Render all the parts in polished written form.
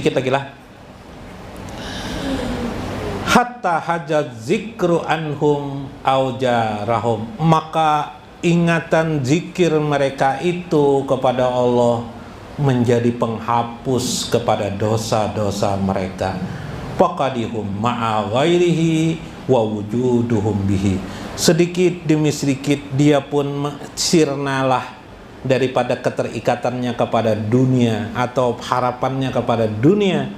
sedikit lagi lah. Hatta hajat zikru anhum aujarahum, maka ingatan zikir mereka itu kepada Allah menjadi penghapus kepada dosa-dosa mereka. Faqadihum ma'a ghairihi wa wujuduhum bihi, sedikit demi sedikit dia pun sirnalah daripada keterikatannya kepada dunia atau harapannya kepada dunia,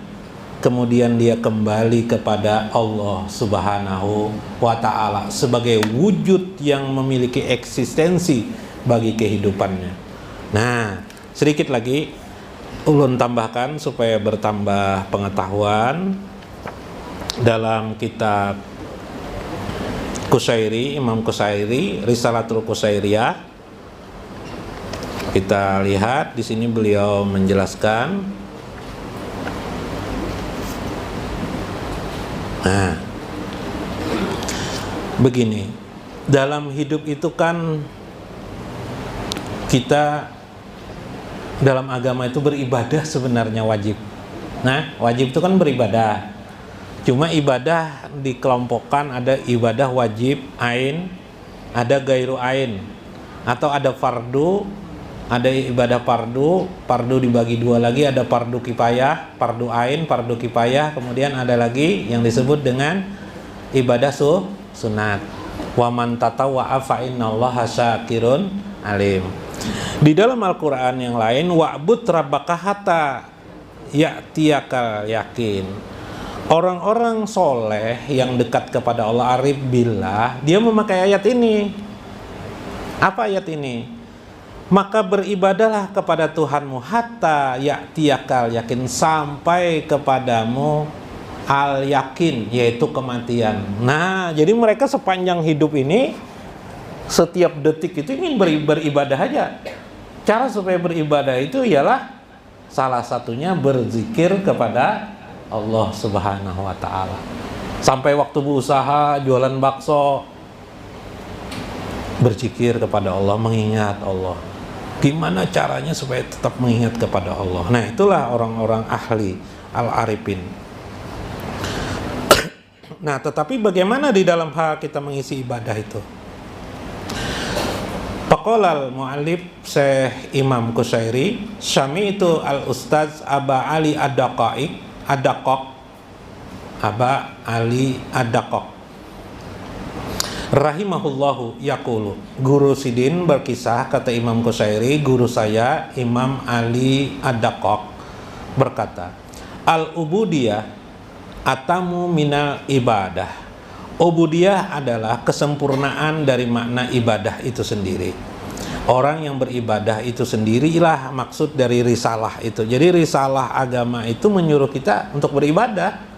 kemudian dia kembali kepada Allah Subhanahu wa ta'ala sebagai wujud yang memiliki eksistensi bagi kehidupannya. Nah, sedikit lagi ulun tambahkan supaya bertambah pengetahuan. Dalam kitab Qusairi, Imam Qusairi, Risalatul Qusairiyah, kita lihat di sini beliau menjelaskan. Nah, begini, dalam hidup itu kan kita dalam agama itu beribadah sebenarnya wajib. Nah, wajib itu kan beribadah. Cuma ibadah dikelompokkan, ada ibadah wajib ain, ada gairu ain, atau ada fardu, ada ibadah fardu dibagi dua lagi, ada fardu kifayah, fardu ain, fardu kifayah, kemudian ada lagi yang disebut dengan ibadah sunat. Wa man tatawwa'a fa innallaha syakirun alim. Di dalam Al-Qur'an yang lain, wa'bud rabbaka hatta ya'tiyakal yakin. Orang-orang soleh yang dekat kepada Allah, arif billah, dia memakai ayat ini. Apa ayat ini? Maka beribadahlah kepada Tuhanmu hatta ya'tiyakal yakin, sampai kepadamu al yakin, yaitu kematian. Nah, jadi mereka sepanjang hidup ini, setiap detik itu ingin beribadah aja. Cara supaya beribadah itu ialah salah satunya berzikir kepada Allah Subhanahu wa ta'ala. Sampai waktu berusaha jualan bakso, berzikir kepada Allah, mengingat Allah. Gimana caranya supaya tetap mengingat kepada Allah? Nah, itulah orang-orang ahli al-arifin. Nah, tetapi bagaimana di dalam hal kita mengisi ibadah itu? Faqalal mu'allif Syekh Imam Qusairi, Syami itu al-Ustaz Aba Ali Ad-Daqaq, Aba Ali Ad-Daqaq rahimahullahu yaqulu, guru Sidin berkisah, kata Imam Qusairi, guru saya Imam Ali Ad-Daqaq berkata, al-ubudiyah atamu minal ibadah. Ubudiyah adalah kesempurnaan dari makna ibadah itu sendiri. Orang yang beribadah itu sendirilah maksud dari risalah itu. Jadi risalah agama itu menyuruh kita untuk beribadah.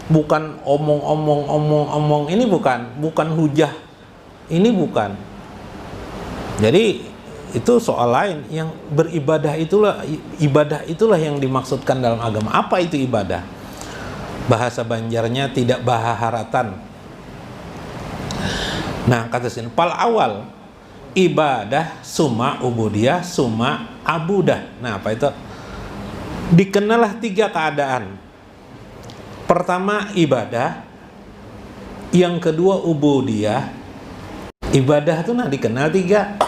Bukan omong-omong ini, bukan hujah. Ini bukan. Jadi itu soal lain. Yang beribadah itulah yang dimaksudkan dalam agama. Apa itu ibadah? Bahasa Banjarnya tidak bahaharatan. Nah, kata sini pal awal ibadah summa ubudiyah summa abudah. Nah, apa itu? Dikenalah tiga keadaan. Pertama ibadah, yang kedua ubudiyah. Ibadah itu dikenal tiga.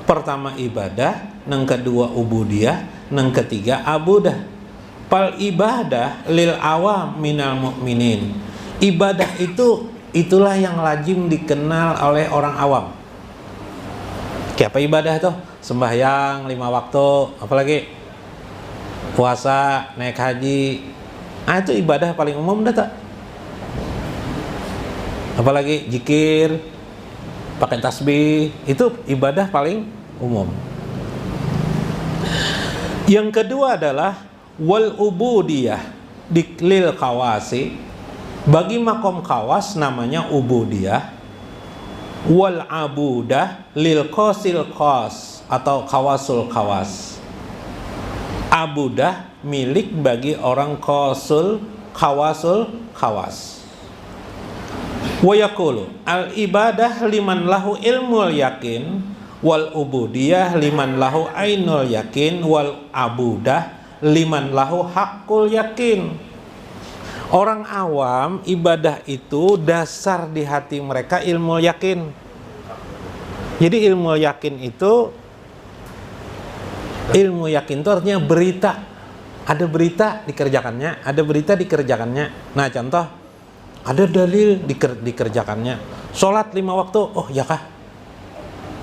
Pertama ibadah, yang kedua ubudiyah, yang ketiga abudah. Pal ibadah lil awam minal mu'minin. Ibadah itulah yang lazim dikenal oleh orang awam. Kayak apa ibadah itu? Sembahyang 5 waktu, apalagi puasa, naik haji. Itu ibadah paling umum dah tak? Apalagi zikir, pakai tasbih, itu ibadah paling umum. Yang kedua adalah wal ubudiyah diklil khawasi. Bagi makom khawas namanya ubudiyah. Wal abudah lil qasil khas atau khawasul khawas. Abudah milik bagi orang qasul khawasul khawas. Wa yaqulu al ibadah liman lahu ilmul yakin wal ubudiyah liman lahu ainul yakin wal abudah liman lahu haqqul yakin. Orang awam ibadah itu dasar di hati mereka ilmu yakin. Jadi ilmu yakin itu artinya berita. Ada berita dikerjakannya, ada berita dikerjakannya. Nah contoh, ada dalil dikerjakannya. Sholat 5 waktu, oh ya kah?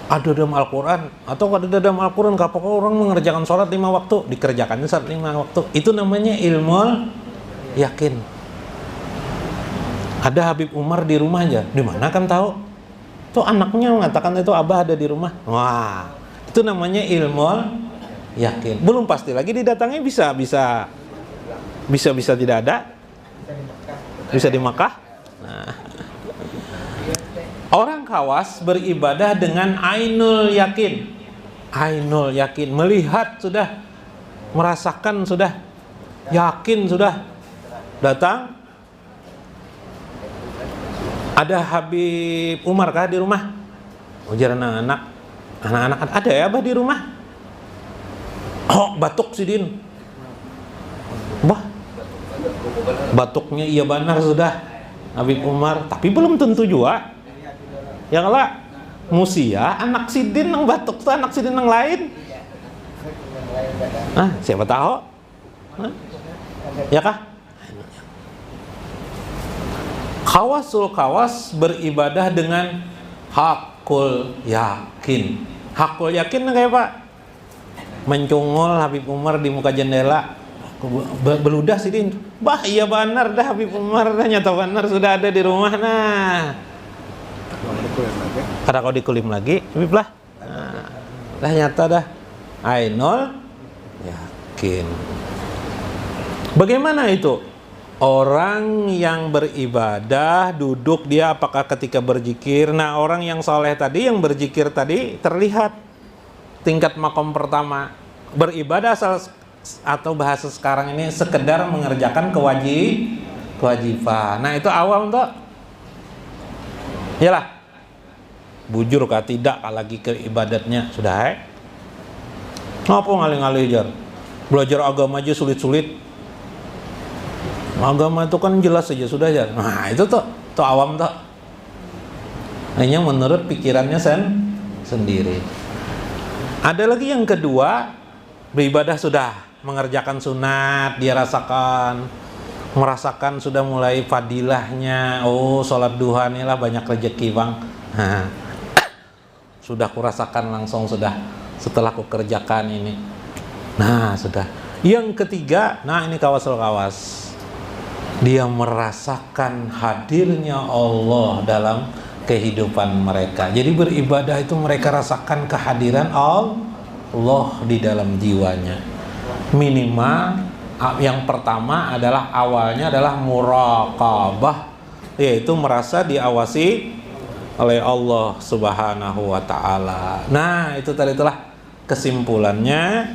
Ada dalam Al-Quran, atau ada dalam Al-Quran, apakah orang mengerjakan sholat 5 waktu, dikerjakannya sholat 5 waktu. Itu namanya ilmu yakin. Ada Habib Umar di rumah aja, di mana kan tahu? Tuh anaknya mengatakan itu abah ada di rumah. Wah, itu namanya ilmu yakin. Belum pasti lagi didatangi bisa tidak ada, bisa di Makkah. Nah. Orang khawas beribadah dengan ainul yakin. Ainul yakin, melihat sudah, merasakan sudah, yakin sudah. Datang, ada Habib Umar kah di rumah? Ujar anak-anak ada ya abah di rumah? Oh, batuk Sidin. Bah, batuknya iya benar sudah Habib Umar, tapi belum tentu juga. Ya kalau musia anak Sidin yang batuk tuh anak Sidin yang lain. Siapa tahu? Ya kah? Khawas beribadah dengan hakul yakin. Hakul yakin kayak Pak? Mencungul Habib Umar di muka jendela, beludah Sidin. Bah, iya benar dah Habib Umar dah, nyata benar sudah ada di rumah. Nah, kada kau dikulim lagi, Habib lah. Nah, dah nyata dah. Ainul yakin. Bagaimana itu? Orang yang beribadah, duduk dia apakah ketika berzikir. Nah, orang yang soleh tadi, yang berzikir tadi terlihat tingkat makom pertama. Beribadah atau bahasa sekarang ini sekedar mengerjakan kewajiban. Nah, itu awam tuh. Yalah. Bujur kah tidak lagi ke ibadatnya sudah. Ngapa ngalih-ngalih jar? Belajar agama aja sulit-sulit. Agama itu kan jelas saja sudah jar. Nah, itu tuh awam tuh. Hanya menurut pikirannya sendiri. Ada lagi yang kedua, beribadah sudah, mengerjakan sunat, dia merasakan sudah mulai fadilahnya. Oh, sholat duha inilah banyak rezeki bang. Sudah kurasakan langsung sudah setelah kukerjakan ini. Nah, sudah. Yang ketiga, nah ini kawas. Dia merasakan hadirnya Allah dalam kehidupan mereka. Jadi beribadah itu mereka rasakan kehadiran Allah di dalam jiwanya. Minimal yang pertama adalah awalnya adalah muraqabah, yaitu merasa diawasi oleh Allah Subhanahu wa taala. Nah, itu tadi itulah kesimpulannya,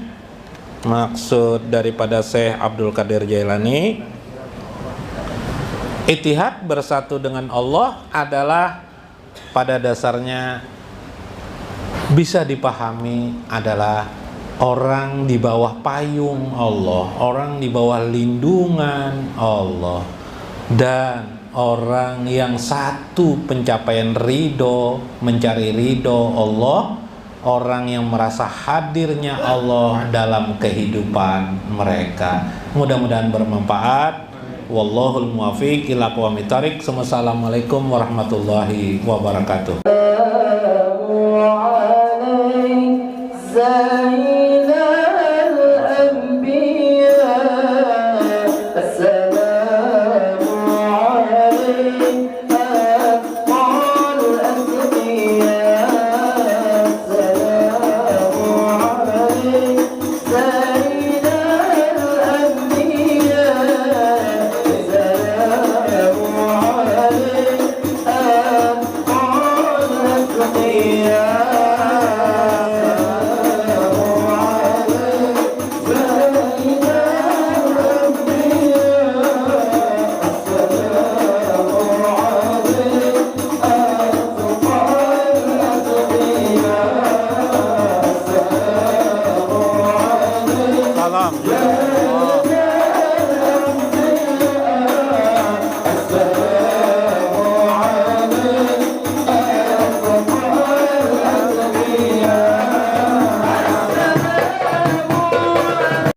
maksud daripada Syekh Abdul Qadir Jailani. Ittihad, bersatu dengan Allah, adalah pada dasarnya bisa dipahami adalah orang di bawah payung Allah, orang di bawah lindungan Allah, dan orang yang satu pencapaian ridho, mencari ridho Allah, orang yang merasa hadirnya Allah dalam kehidupan mereka. Mudah-mudahan bermanfaat. Wallahul muwaffiq ila aqwamit thoriq. Wassalamualaikum warahmatullahi wabarakatuh.